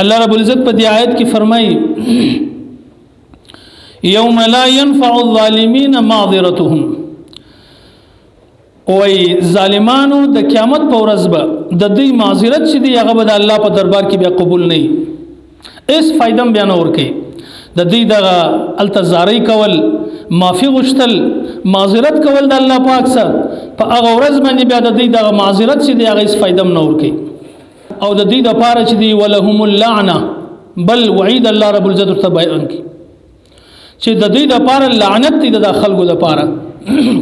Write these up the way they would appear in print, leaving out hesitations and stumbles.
الله رب العزت په دې آیت کې فرمایي یوم لا ينفع الظالمین معذرتهم، وای ظالمانو د قیامت په ورځ به د دې معذرت چې دی هغه به د الله په دربار کې بیا قبول نه وي، اس فائدم بیان ورکي د دې دغه التزاری کول، معافي غشتل، معذرت کول د الله پاک سره په هغه ورځ باندې بیا د دې دغه معذرت چې دی هغه اس فائدم نه ورکي. او د دې د پاره چې دی ولهم اللعنه، بل وعید الله رب العزت ته بیان کی چې د دې د پاره لعنت دی د خلکو د پاره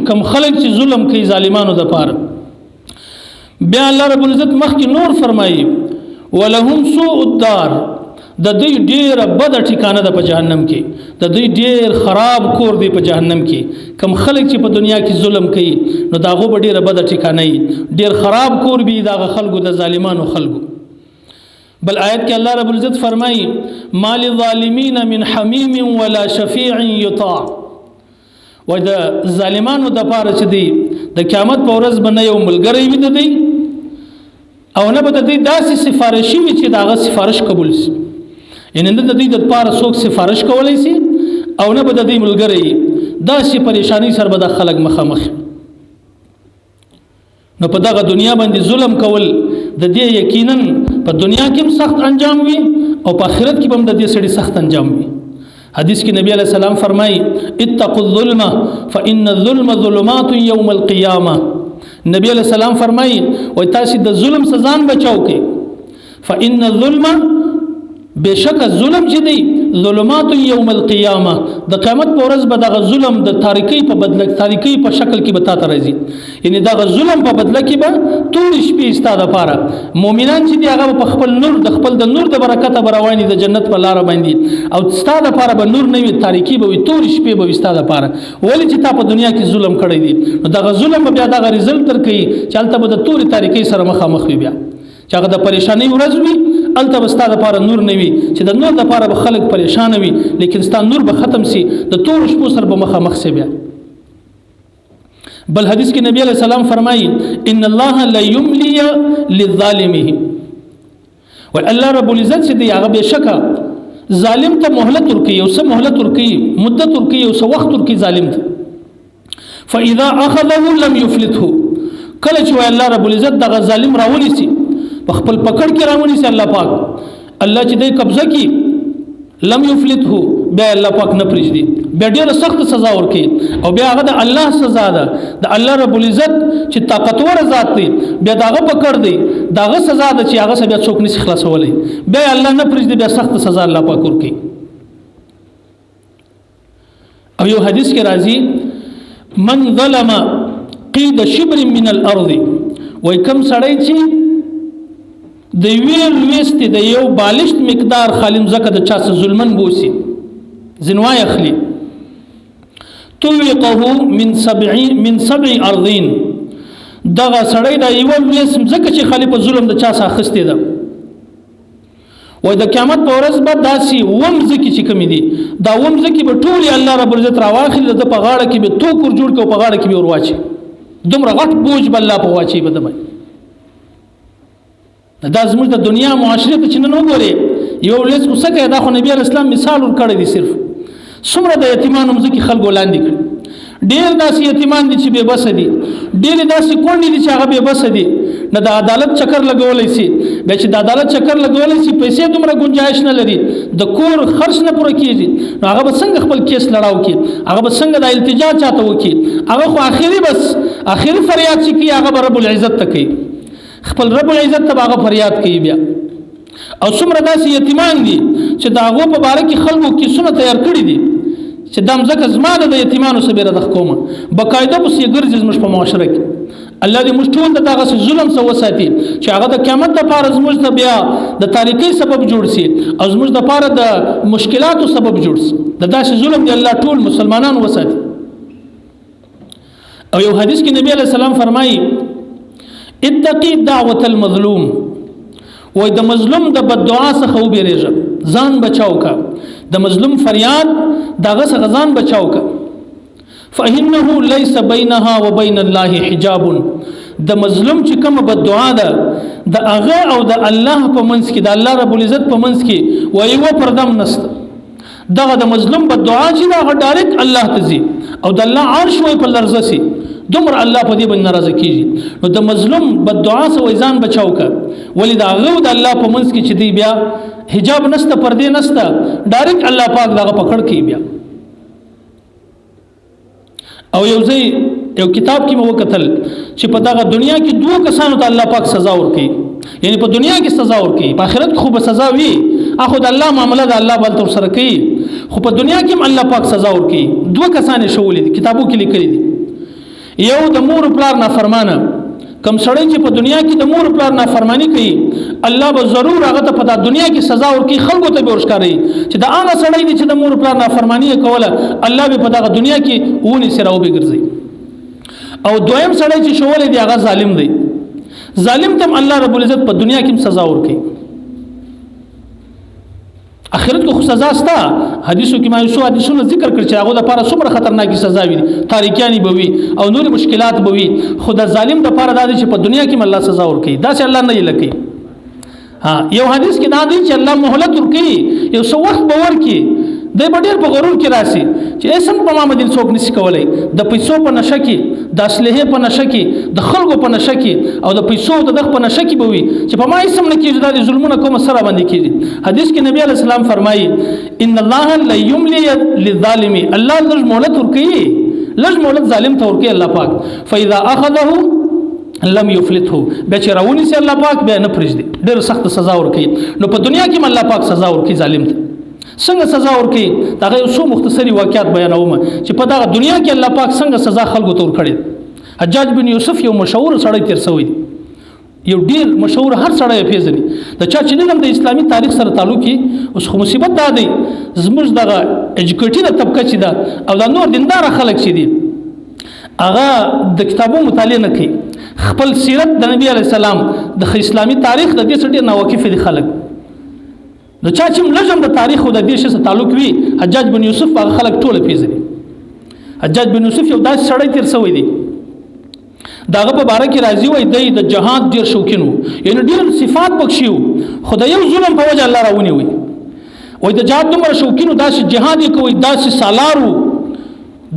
کم خلک چې ظلم کوي ظالمانو د پاره. بیا الله رب العزت مخکې نور فرمایي ولهم سوء الدار، د دې ډیر بد ټکانه ده په جهنم کې، د دې ډیر خراب کور دی په جهنم کې. کم خلک چې په دنیا کې ظلم کوي نو داغه به ډیر بد ټکانه وي، ډیر خراب کور به داغه خلکو د ظالمانو خلکو. بل آیت کې الله رب العزت فرمایي ما للظالمین من حمیم ولا شفیع یطاع، و د ظالمانو د پاره چې دی د قیامت په ورځ باندې یو ملګری وي د دی، او نه به د دې داسې سفارشي وي چې داغه سفارش قبول شي، یعنی د دې د پاره څوک سفارش کولای شي او نه به د دې ملګری داسې پریشانی سره به د خلک مخامخ. نو په دغه دنیا باندې ظلم کول د دې یقینا په دنیا کې هم سخت انجام وي او په آخرت کې هم د دې سړي سخت انجام وي. حدیث کې نبی علیہ السلام فرمایي اتقوا الظلم فإن الظلم ظلمات يوم القيامة. نبی علیہ السلام فرمایي او تاسو د ظلم څخه ځان بچاو کې، فإن الظلم بشک ظلم چې دی ظلمات یوم القیامه، د قیامت په ورځ به دغه ظلم د تاریکی په بدله، تاریکی په شکل کې به تاسو راځي، یعنی دغه ظلم په بدله کې به ټول شپې ستاده لپاره مؤمنان چې دی هغه په خپل نور د خپل د نور د برکت رواني د جنت په لار باندې، او ستاده لپاره به نور نه وي، تاریکی به وي، ټول شپې به ستاده لپاره. ولی چې تاسو په دنیا کې ظلم کړی دی نو دغه ظلم بیا دغه رزلټ ترکي چې البته به د ټول تاریکی سره مخامخ وي، بیا چې هغه د پریشانی ورځ وي الته بستا د پاره نور نه وي، چې د نور د پاره به خلک پریشان وي، لیکن ستا نور به ختم سي، د تور شپو سره به مخامخ سي بیا. بل حدیث کې نبی علیہ السلام فرمایي ان الله لا يملي للظالمه، و الله رب العزت چې دی هغه بشکا ظالم ته مهلت ورکي، او څه مهلت ورکي، مدت ورکي، او څه وخت ورکي ظالم ته. فاذا اخذه لم يفلته، کله چې الله رب العزت دغه ظالم راونی سي په خپل پکړ کې راونی سي الله پاک، الله چې دې قبضه کی لم یفلته، بیا الله پاک نه پریږدي، بیا ډیره سخت سزا ورکړي، او بیا هغه د الله سزا ده، د الله رب العزت چې طاقتور ذات دی بیا داغه پکړ دی، داغه سزا ده چې هغه بیا څوک نشي خلاصولای، بیا الله نه پریږدي، بیا سخت سزا الله پاک ورکړي. او یو حدیث کې راځي من ظلم قید شبر من الارض، وای کوم سړی چې د ویل وست د یو بالشت مقدار خالم زکه د چا څخه ظلمن بوسی زنوای اخلي، توقه من سبع ارضین، دغه سړی د یو وست زکه چې خلیفہ ظلم د چا څخه اخستې ده، وای د قیامت په ورځ به داسي ومزکی چې کمی دي دا ومزکی به ټول الله رب العزت راواخل، د په غاړه کې به توکر جوړ کو، په غاړه کې به ورواچي، دومره غټ بوج بل الله په واچي به دمه. دا زموږ د دنیا معاشره ته چې نن وګورئ یو لیس کو سکه دا خو نبی اسلام مثال ور کړی دی، صرف څومره د یتیمانو مزکی خلکو لاندې کړي، ډیر داسې یتیمان دي چې بے بس دي، ډیر داسې کونډې دي چې هغه بے بس دي، نه د عدالت چکر لګولای شي، به چې د عدالت چکر لګولای شي پیسې دومره گنجائش نه لري، د کور خرج نه پوره کیږي، نو هغه به څنګه خپل کیس لړاو کی، هغه به څنګه د التجا چاته وکي، هغه خو اخیری بس اخیری فریاد چې کی هغه رب العزت ته کوي، خپل رب العزت ته هغه فریاد کوي بیا. او څومره داسې یتیمان دي چې د هغو په باره کې خلکو کیسونه تیار کړي دي چې دا مځکه زما د یتیمانو سره رد کومه، باقاعده پس یې ګرځي زموږ په معاشره کې. الله دې موږ ټول د دغه ظلم څخه وساتي چې هغه د قیامت لپاره زموږ د بیا د تاریکی سبب جوړ شي، او زموږ لپاره د مشکلاتو سبب جوړ شي، د داسې ظلم دی الله ټول مسلمانان وساتي. او یو حدیث کې نبی علیہ السلام فرمایي اتقي دعوة المظلوم، وای د مظلوم د بددعا څخه وبېریږه، ځان بچاو کا، د مظلوم فریاد دغه څخه ځان بچاو کا. فإنه ليس بينها وبين الله حجاب، د مظلوم چې کوم بد دعا ده د هغه او د الله په منځ کې د الله رب العزت په منځ کې و یو پردم نشته دغه د مظلوم بد دعا چې دا ډایرکټ الله ته ځي او د الله عرش وای په لرزه سي دومره الله په دې باندې ناراضه کیږي نو د مظلوم بد دعا سو ځان بچاو کا ولې دا هغه د الله په منځ کې چې دی بیا حجاب نشته پردې نشته ډایرکټ الله پاک دغه پکړ کی بیا او یو کتاب کې مو وکتل چې په دغه دنیا کې دوه کسانو ته الله پاک سزا ورکړي یعنی په دنیا کې سزا ورکړي په آخرت کې خو به سزا وي اخو د الله معاملې د الله بل تر سره کوي خو په دنیا کې هم الله پاک سزا ورکړي دوه کسان شولې دي کتابو کې لیکلي دي یو د مور پلار نافرمانه کم سړی چې په دنیا کې د مور پلار نافرمانی کوي الله به ضرور هغه ته په دنیا کې سزا ورکړي خلکو ته به ورښکاري چې دا هغه سړی دی چې د مور پلار نافرمانی کوله الله به په دغه دنیا کې ونی سره وبې ګرځي او دویم سړی چې شولې دی هغه ظالم دی ظالم ته الله رب العزت په دنیا کې سزا ورکړي اخرت کو سزا ستا حدیثو کې ما یو حدیثونه ذکر کړ چې هغه د لپاره څومره خطرناکي سزا وي تاریکیانی بوي او نور مشکلات بوي خدا ظالم د لپاره دا چې په دنیا کې الله سزا ورکړي دا چې الله نه لکي یو حدیث کې دا دی چې الله مهلت ورکړي یو څو وخت به ورکړي د ډېر په غرور کې راسي چې اسم په ما باندې څوک نشي کولای د پیسو په نشه کې د اسلحه په نشه کې د خلکو په نشه کې او د پیسو د دغه په نشه کې بوي چې په ما اسم نه کېږي د ظلمونه کوم سره باندې کېږي حدیث کې نبی علیہ السلام فرمایي ان الله لا یملی للظالم الله لږ مهلت ورکوي لږ مهلت ظالم ته ورکوي الله پاک فاذا اخذه لم يفلته به چې راونی سي الله پاک به نه پرېږدي ډېر سخت سزا ورکوي نو په دنیا کې الله پاک سزا ورکوي ظالم ته څنګه سزا ورکړي دا یو څو مختصری واقعیات بیانوم چې په دغه دنیا کې الله پاک څنګه سزا خلکو ته ورکړي حجاج بن یوسف یو مشهور سړی تیر شوی دی یو ډیر مشهور هر سړی پیژني د چا چې نن د اسلامي تاریخ سره تعلق کې اوس خو مصیبت دا دی زموږ دغه ایجوکیټډ طبقه چې ده او د نور دیندار خلک چې دي هغه د کتابو مطالعه نه کوي خپل سیرت د نبی علی السلام د اسلامي تاریخ د دې سړي ناواقف دي خلک نو چا چې لږم د تاریخ او د دې سره تعلق وي حجاج بن یوسف هغه خلک ټول پیژني حجاج بن یوسف یو داسې سړی تیر شوی دی داغه په باره کې راځي وای د جهاد ډیر شوقین وو یعنی ډیر صفات بخښیو خدای یو ظلم په وجه الله راونی وي وای د جهاد دومره شوقین وو داسې جهاد یې کوي داسې سالارو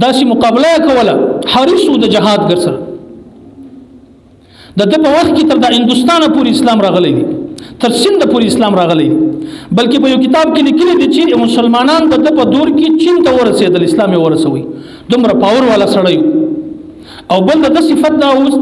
داسې مقابله کوله حریصو د جهاد ګرځر د په وخت کې تر د هندستان پورې اسلام راغلی دی تر سند پورې اسلام راغلی بلکې په یو کتاب کې لیکلي دي چې مسلمانان د په دور کې چین ته ورسېدل اسلام یې ورسوي دومره پاور والا سړی او بل د صفت دا اوس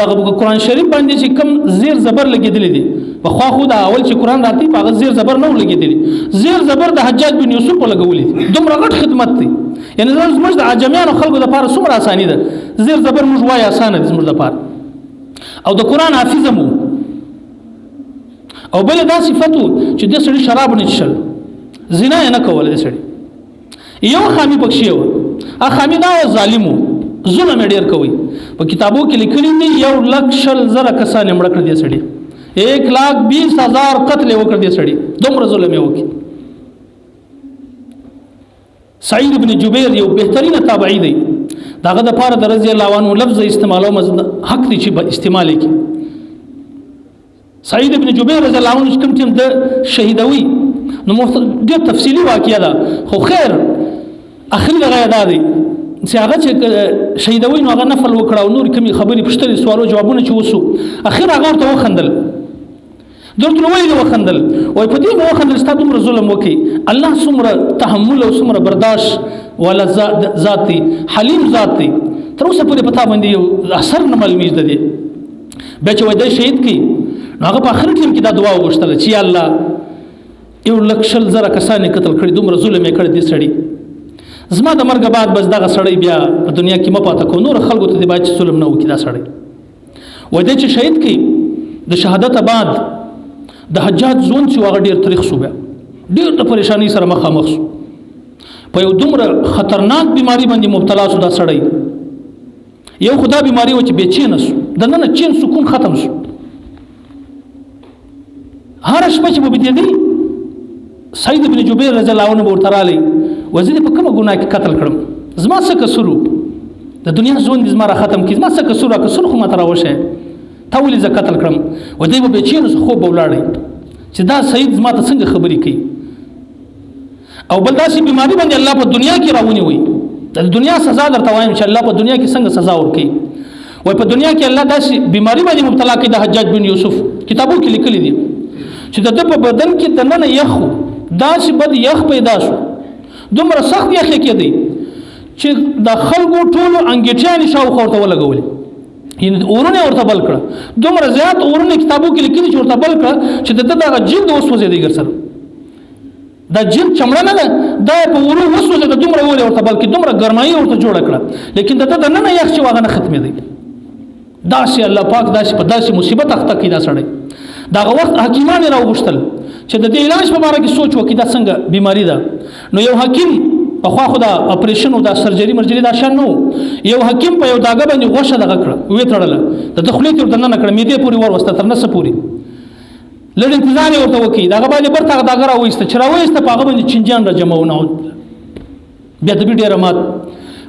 د قرآن شریف باندې چې کم زیر زبر لګېدلی دي په خوا خو دا اول چې قرآن راتی په هغه زیر زبر نه لګېدلی زیر زبر د حجاج بن یوسف په لګولي دومره غټ خدمت دی یعنی زموږ د عجمیانو خلکو لپاره څومره اساني ده زیر زبر موږ وایي اسانه دي زموږ لپاره او د قرآن حافظ مو او بل دا صفاتو چې د سړي شراب نه چشل زنا نه کول د سړي یو خامي بخښیو ا خامي دا ظالمو ظلم ډیر کوي په کتابو کې لیکلي دي 1,00,000 کسان مړ کړ دي سړي 1,20,000 قتل وکړ دي سړي دومره ظلم یې وکړي سعید ابن جبیر یو بهترین تابعی دی داغه د پاره د رضی الله عنه لفظ استعمالو حق دي چې استعمال کی سعید ابن جبیر رضی الله عنه کوم ټیم د شهیدوي نو ډېر تفصیلی واقعیا ده خو خیر اخر دغه یاد دی چې هغه چې شهیدوي نو هغه نفل وکړه او نور کومي خبري پښتني سوالو جوابونه چې وسو اخر هغه ورته وخندل درته ویل وخندل وای په دې وخندل ستاسو دومره ظلم وکي الله څومره تحمل او څومره برداشت ولا ذاتي حلیم ذاتي تر اوسه پورې پتا باندې یو اثر نه معلومیږي د دې به چې وای د شهید کی هغه په اخر ټیم کې دا دعا وغوښتله چې الله 1,00,000 کسان قتل کړي دومره ظلم یې کړی دی سړی زما د مرګ بعد بس دغه سړی بیا په دنیا کې مپاته کو نور خلکو ته د باچ ظلم نه وکړي دا سړی وای د چې شهید کی د شهادت بعد د حجاج زون چې هغه ډیر تاریخ شو بیا ډیر د پریشانی سره مخامخ شو په یو دومره خطرناک بیماری باندې مبتلا شو دا سړی یو خدا بیماری و چې بېچین شو د نن چین سکون ختم شو هر شپه چې وبدي دي سعید ابن جبیر رضی الله عنه ورته رالی وزید په کومه ګناه کې قتل کړم زما څه کسرو د دنیا ژوند دې زما را ختم کړي، زما څه قصور خو ماته راوښیه، تا ولې زه قتل کړم؟ و دی به بېچینو څه خوب به ولاړی چې دا سید زما ته څنګه خبرې کوي. او بل داسې بیماري باندې الله په دنیا کې راونیوي. د دنیا سزا درته وایم چې الله په دنیا کې څنګه سزا ورکوي. وای په دنیا کې الله داسې بیماري باندې مبتلا کوي. د حجاج بن یوسف کتابو کې لیکلي دي چې د ده په بدن کې دننه یخ و، داسې بد یخ پیدا شو، دومره سخت یخ یې کېدی چې د خلکو ټولو انګېټیانې شاوخوا ورته ولګولې، یعنې اورونه ورته بل کړه، دومره زیات اورونه کتابو کې لیکلي چې ورته بل کړه چې د ده دغه جلد وسوځېدی ګر سره. دا جلد چمړه نه ده، دا په اورو وسوځېده، دومره اور ورته بل کړي، دومره ګرمایي ورته جوړه کړه، لیکن د ده دننه یخ چې هغه نه ختمېدی. داسې الله پاک داسې په داسې مصیبت اخته کړي دا سړی. دغه وخت حکیمان یې راوغوښتل چې د دې علاج په باره کې سوچ وکړي دا څنګه بیماري ده. نو یو حکیم پخوا خو دا اپریشن او دا سرجري مرجري دا شان نه و، یو حکیم په یو داګه باندې غوښه دغه کړه، ویې تړله، د ده خولې ته ورته ننه کړه، معدې پورې وروسته تر نسه پورې، لږ انتظار یې ورته وکړي، د هغه باندې برته هغه داګه راوایسته، چې راوایسته په هغه باندې چینجان را جمع ونه، بیا طبي ډېره مات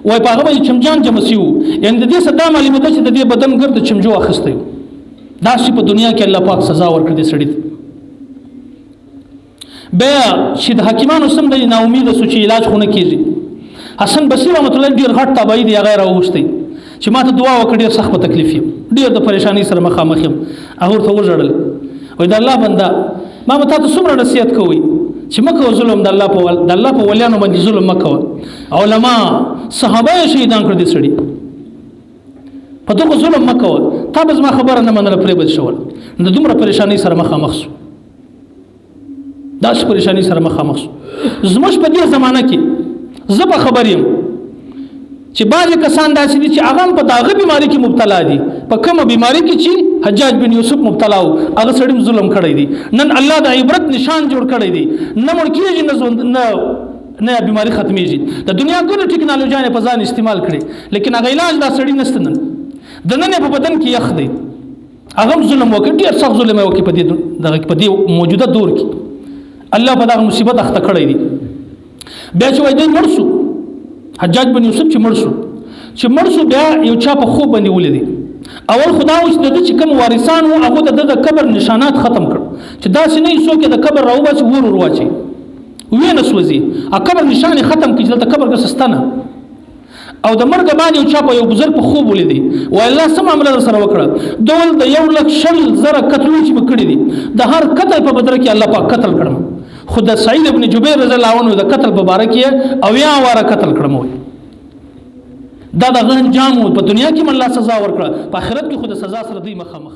وای په هغه باندې چمجان جمع سي وو. یعنې د دې څه دا معلومېده چې د دې بدن ګرد چمجو اخیستی و. داسې په دنیا کې الله پاک سزا ورکړي دې سړي ته. بیا چې د حکیمانو سم دی ناامیده سو چې علاج خو نه کېږي. حسن بصري رحمت الله ډېر غټ تابعي دی، هغه یې راوغوښتی چې ما ته دعا وکړه، ډېر سخت په تکلیف یم، ډېر د پریشانۍ سره مخامخ یم. هغه ورته وژړل، وایي د الله بنده ما به تا ته څومره نصیحت کوئ چې مه کوه ظلم، د الله په ولیانو باندې ظلم مه کوه. علما صحابه یې شهیدان کړه دې سړي، په دغه ظلم مه کوه. تا به زما خبره نه منله، پرې به شول. د دومره پریشانۍ سره مخامخ شو، داسې پریشانۍ سره مخامخ شو. زموږ په دې زمانه کې زه به خبر یم چې بعضې کسان داسې دي چې هغه هم په دغه بیماري کې مبتلا دي، په کومه بیماري کې چې حجاج بن یوسف مبتلا و، هغه سړي ظلم کړی دی. نن الله د عبرت نشان جوړ کړی دی، نه مړ کېږي نه بیماري ختمېږي. د دنیا ټولې ټکنالوژیانې په ځان استعمال کړي، لیکن هغه علاج دا سړي نشته. نن د نن په بدن کې یخ دی، هغه هم ظلم وکړي، ډېر سخت ظلم یې وکړي په دې موجوده دور کې. الله په دغه مصیبت اخته کړی دی. بیا چې وایي دی مړ شو، حجاج بن یوسف چې مړ شو بیا یو چا په خوب باندې ولیدی. اول خدا و چې د ده چې کوم وارثان وو هغو د قبر نشانات ختم کړ، چې داسې نه یې څوک یې د قبر راوباسي ور واچوي ویې نه سوځي، قبر نشان یې ختم کړي چې دلته قبر ګرځه سته نه. او د مرګ باندې یو چا په یو بزرګ په خوب ولیدی، وایي الله څه معامله در سره وکړه؟ ډول د 1,00,000 قتلونه چې مې کړي دي، د هر قتل په بدله کې الله پاک قتل کړم، خو د سعید ابن جبیر رضی الله عنه د قتل په باره کې 80 واره قتل کړم. وایي دا دغه انجام و. په دنیا کې هم الله سزا ورکړه، په آخرت کې خو د سزا سره دوی مخامخ.